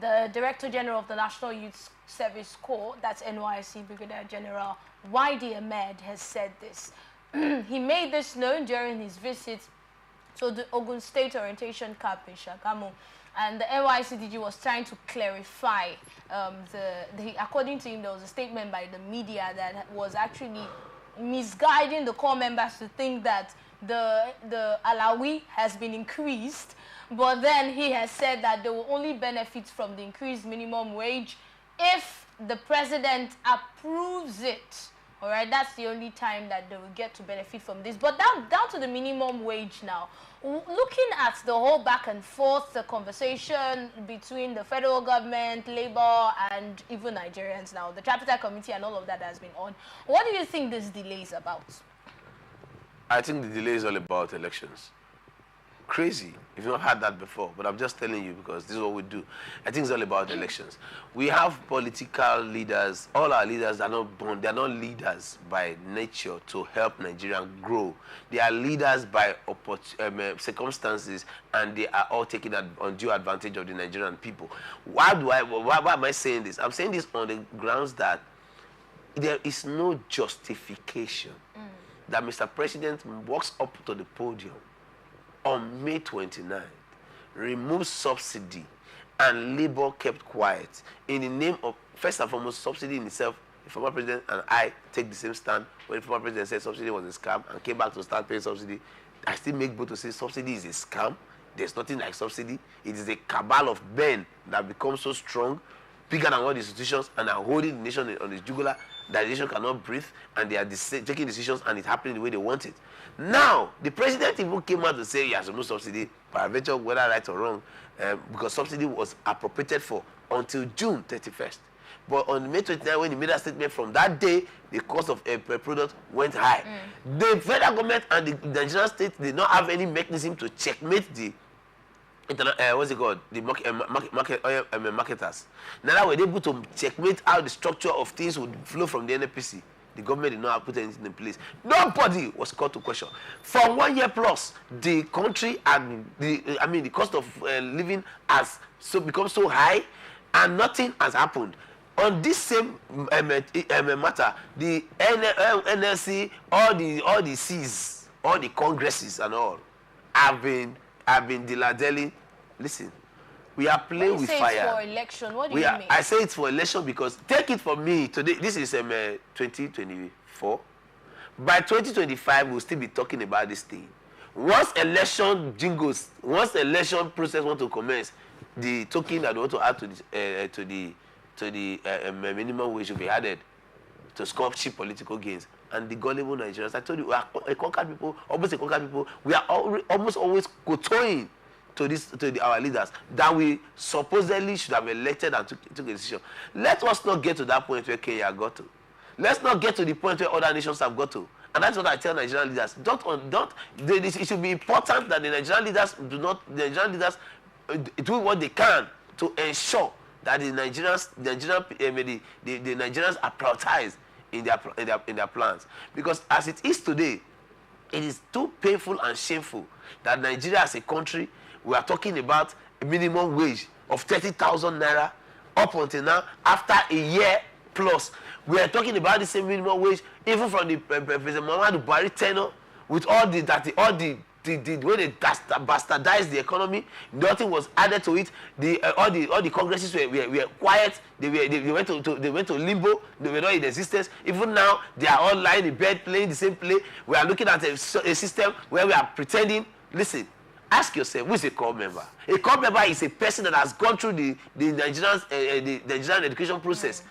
the Director General of the National Youth Service Corps, that's NYSC, Brigadier General YD Ahmed, has said this. He made this known during his visit to the Ogun State Orientation Camp in Shagamu. And the NYSCDG was trying to clarify, according to him, there was a statement by the media that was actually misguiding the corps members to think that the allowance has been increased. But then he has said that they will only benefit from the increased minimum wage if the president approves it. All right, that's the only time that they will get to benefit from this. But down to the minimum wage now. Looking at the whole back and forth, the conversation between the federal government, Labour, and even Nigerians now, the Tripartite Committee and all of that has been on. What do you think this delay is about? I think the delay is all about elections. Crazy. You've not had that before, but I'm just telling you because this is what we do. I think it's all about elections. We have political leaders. All our leaders are not born. They are not leaders by nature to help Nigeria grow. They are leaders by circumstances, and they are all taking undue advantage of the Nigerian people. Why am I saying this? I'm saying this on the grounds that there is no justification that Mr. President walks up to the podium on May 29th, removed subsidy, and Labour kept quiet in the name of, first and foremost, subsidy in itself. The former president and I take the same stand. When the former president said subsidy was a scam and came back to start paying subsidy, I still make both to say subsidy is a scam. There's nothing like subsidy. It is a cabal of men that become so strong, bigger than all the institutions, and are holding the nation on its jugular that the nation cannot breathe, and they are taking decisions, and it's happening the way they want it. Now, the president even came out to say he has no subsidy, peradventure, whether right or wrong, because subsidy was appropriated for until June 31st. But on May 29th, when he made a statement, from that day, the cost of a product went high. The federal government and the Nigerian state did not have any mechanism to checkmate the what's it called? The marketers. Now were able to checkmate how the structure of things would flow from the NPC. The government did not put anything in place. Nobody was called to question. For 1 year plus, the country and the cost of living has become so high, and nothing has happened. On this same matter, the NYSC, all the C's, all the congresses and all have been dilly-dallying. Listen, we are playing with fire. It's for election. What do you mean? I say it's for election because, take it from me, today, this is 2024. By 2025, we'll still be talking about this thing. Once election jingles, once election process want to commence, the token that we want to add to the minimum wage will be added to score cheap political gains. And the gullible Nigerians, I told you, we are a conquered people, almost a conquered people. We are almost always kowtowing to our leaders that we supposedly should have elected and took a decision. Let us not get to that point where Kenya got to. Let's not get to the point where other nations have got to. And that's what I tell Nigerian leaders. It should be important that the Nigerian leaders do what they can to ensure that the Nigerians are prioritized in their plans. Because as it is today, it is too painful and shameful that Nigeria as a country, we are talking about a minimum wage of 30,000 naira up until now, after a year plus. We are talking about the same minimum wage, even from the President Muhammadu Buhari tenure, with all the way they bastardized the economy. Nothing was added to it. All the congresses were quiet. They went to limbo. They were not in existence. Even now, they are all lying in bed playing the same play. We are looking at a system where we are pretending. Listen, ask yourself, who is a corps member? A corps member is a person that has gone through the Nigerian education process,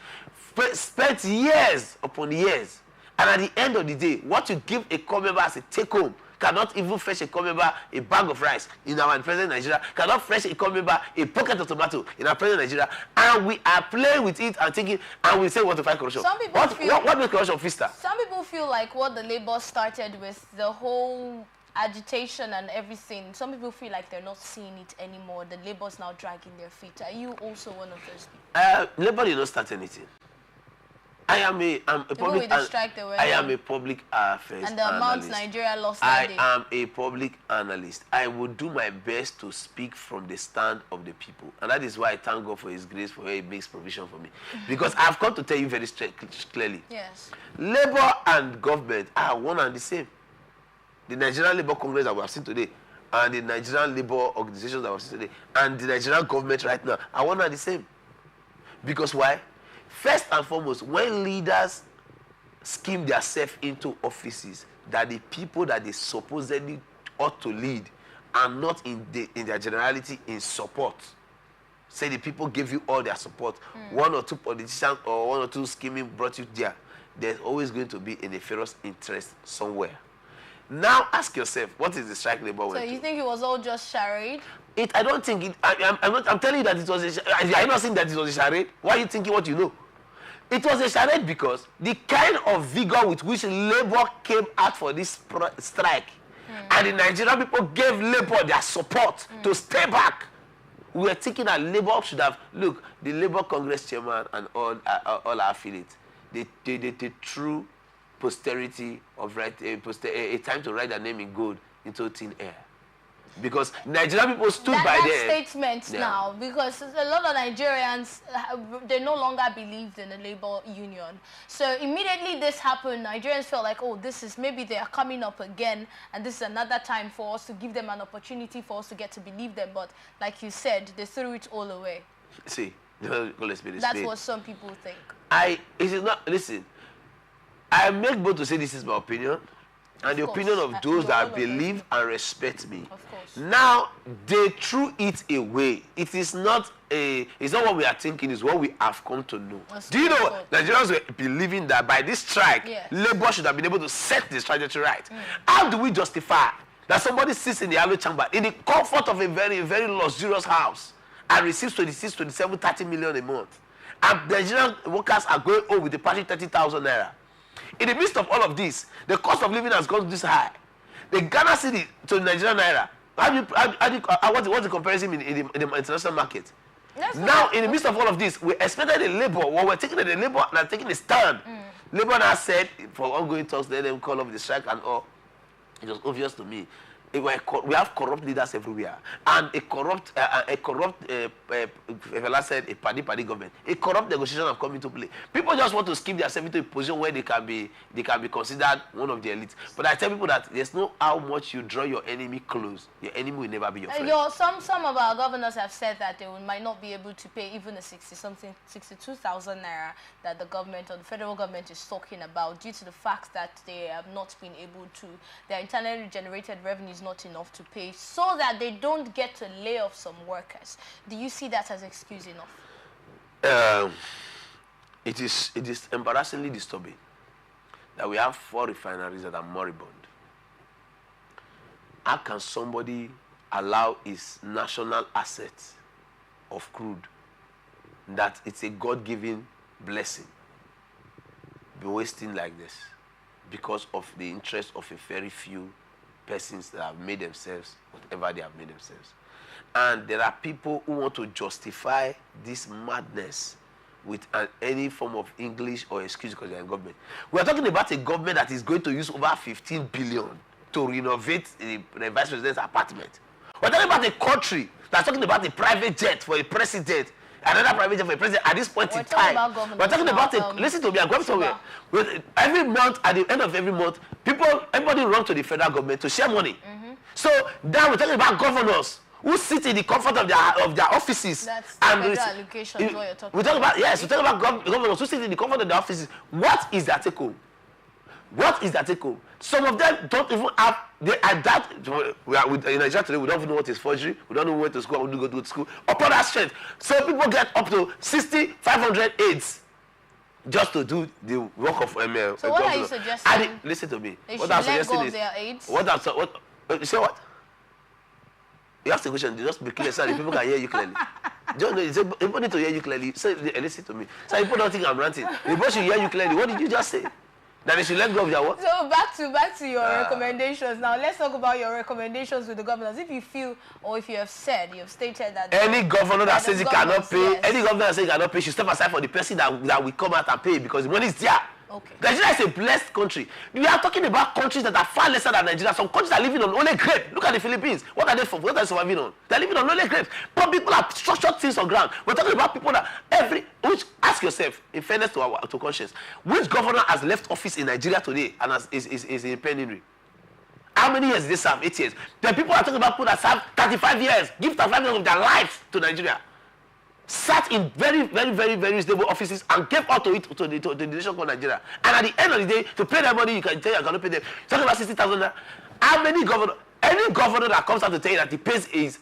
spent years upon years, and at the end of the day, what you give a corps member as a take-home cannot even fetch a corps member a bag of rice in our present Nigeria, cannot fetch a corps member a pocket of tomato in our present Nigeria, and we are playing with it and thinking, and we say we want to fight corruption. What makes corruption fister? Some people feel like what the Labour started with, the whole agitation and everything, some people feel like they're not seeing it anymore. The Labour's now dragging their feet. Are you also one of those people? Labour did not start anything. I'm a public. I am a public affairs and the amount analyst. Nigeria lost that day. I am a public analyst. I will do my best to speak from the stand of the people, and that is why I thank God for His grace, for where He makes provision for me. Because I've come to tell you very clearly. Yes. Labour and government are one and the same. The Nigerian Labour Congress that we have seen today, and the Nigerian Labour organizations that we have seen today, and the Nigerian government right now are one and the same. Because why? First and foremost, when leaders scheme themselves into offices that the people that they supposedly ought to lead are not in their generality in support. Say the people give you all their support. One or two politicians or one or two scheming brought you there. There's always going to be a nefarious interest somewhere. Now ask yourself, what is the strike labor? So you think it was all just charade? I don't think it. I'm telling you that it was a. Are you not saying that it was a charade? Why are you thinking what you know? It was a charade because the kind of vigor with which Labour came out for this strike, and the Nigerian people gave Labour their support to stay back. We were thinking that Labour should have, look, the Labour Congress chairman and all our affiliates, they threw posterity of a time to write their name in gold into thin air. Because Nigerian people stood by their statement now, because a lot of Nigerians, they no longer believed in the labor union. So immediately this happened, Nigerians felt like, oh, maybe they are coming up again, and this is another time for us to give them an opportunity for us to get to believe them. But like you said, they threw it all away. See, that's what some people think. Listen, I make bold to say this is my opinion. And the opinion of those that believe and respect me. Of course. Now, they threw it away. It's not what we are thinking, it's what we have come to know. Do you know Nigerians were believing that by this strike, Labour should have been able to set this trajectory right? How do we justify that somebody sits in the yellow chamber in the comfort of a very, very luxurious house and receives 26, 27, 30 million a month? And Nigerian workers are going home with a party 30,000 naira. In the midst of all of this, the cost of living has gone this high. The Ghana cedi to the Nigerian naira, what's the comparison in the international market? Now, in the midst of all of this, we expected the Labour, we're taking the Labour and taking a stand. Labour now said, for ongoing talks, let them call off the strike and all. It was obvious to me. We have corrupt leaders everywhere, and a corrupt fella said a party government. A corrupt negotiation have come into play. People just want to skip themselves into a position where they can be considered one of the elites. But I tell people that there's no how much you draw your enemy close, your enemy will never be your friend. Some of our governors have said that they might not be able to pay even the 62,000 naira that the government or the federal government is talking about, due to the fact that they have not been able to, their internally generated revenues not enough to pay, so that they don't get to lay off some workers. Do you see that as excuse enough? It is embarrassingly disturbing that we have 4 refineries that are moribund. How can somebody allow his national asset of crude, that it's a God-given blessing, be wasting like this because of the interest of a very few persons that have made themselves whatever they have made themselves? And there are people who want to justify this madness with any form of English or excuse because they're in government. We are talking about a government that is going to use over 15 billion to renovate the vice president's apartment. We're talking about a country that's talking about a private jet for a president, another private jet for a president at this point in time. We're talking about listen to me, I'm going somewhere. Every month, at the end of every month, everybody runs to the federal government to share money. So now we're talking about governors who sit in the comfort of their offices. That's federal allocation is what you're talking about. We're talking about governors who sit in the comfort of their offices. What is their take-home? What is their take-home? Some of them don't even have, in Nigeria today, we don't even know what is forgery, we don't know where to school, we go to school. Upon that strength, so people get up to 60, 500 aides just to do the work of ML. So what are you suggesting? Listen to me. They should let go of their aides? You say what? You ask the question, just be clear so the people can hear you clearly. People need to hear you clearly. Say, listen to me. So people don't think I'm ranting. The people should hear you clearly. What did you just say? That they should let go of their what? So back to your recommendations. Now let's talk about your recommendations with the governors. If you feel, or if you have stated that any governor that says he cannot pay, yes. any governor that says he cannot pay should step aside for the person that will come out and pay because the money is there. Okay. Nigeria is a blessed country. We are talking about countries that are far lesser than Nigeria. Some countries are living on only grape. Look at the Philippines. What are they surviving on? They're living on only grapes. But people have structured things on ground. We're talking about people that ask yourself, in fairness to conscience, which governor has left office in Nigeria today and is in pending? How many years did they serve? 8 years. The people are talking about people that serve 35 years, give 35 years of their lives to Nigeria. Sat in very, very, very, very stable offices and gave out to the nation called Nigeria. And at the end of the day, to pay their money, you can tell you cannot pay them. Talking about 60,000. How many governor? Any governor that comes out to tell you that he pays his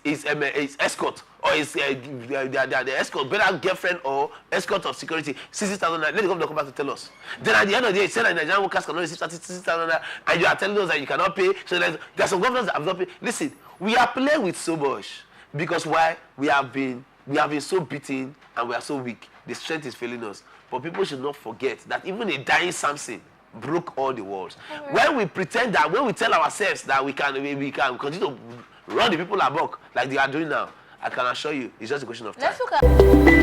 escort or his the escort, better girlfriend or escort of security, 60,000. Let the governor come back to tell us. Then at the end of the day, he said that Nigerian workers cannot receive 60,000, and you are telling us that you cannot pay. So there are some governors that have not paid. Listen, we are playing with so much because why we have been so beaten and we are so weak. The strength is failing us. But people should not forget that even a dying Samson broke all the walls. When we pretend that, when we tell ourselves that we can continue to run the people amok like they are doing now, I can assure you, it's just a question of time. Let's look at